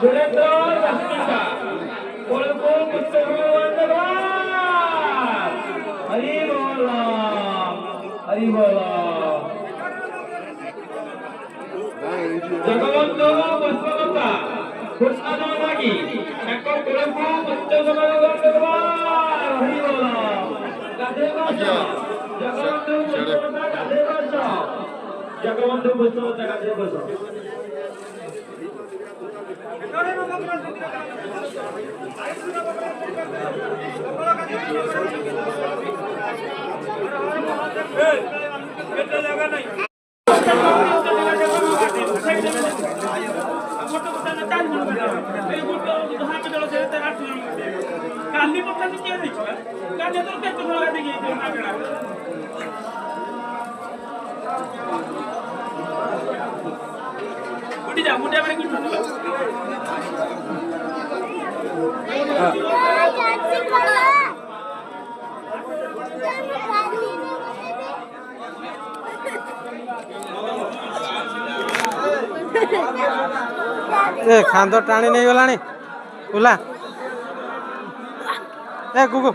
सुरेंद्र रश्मिका कोलको मुस्तफाबाद हरि बोल हरि बोल जगवंत पुष्पलता कृष्णनागी एको कोलको मुस्तफाबाद हरि बोल गाधेवाच जगवंत पुष्पलता गाधेवाच जगवंत पुष्पलता गाधेवाच ए खांद टाणी नहीं गलानी उला ए गुगु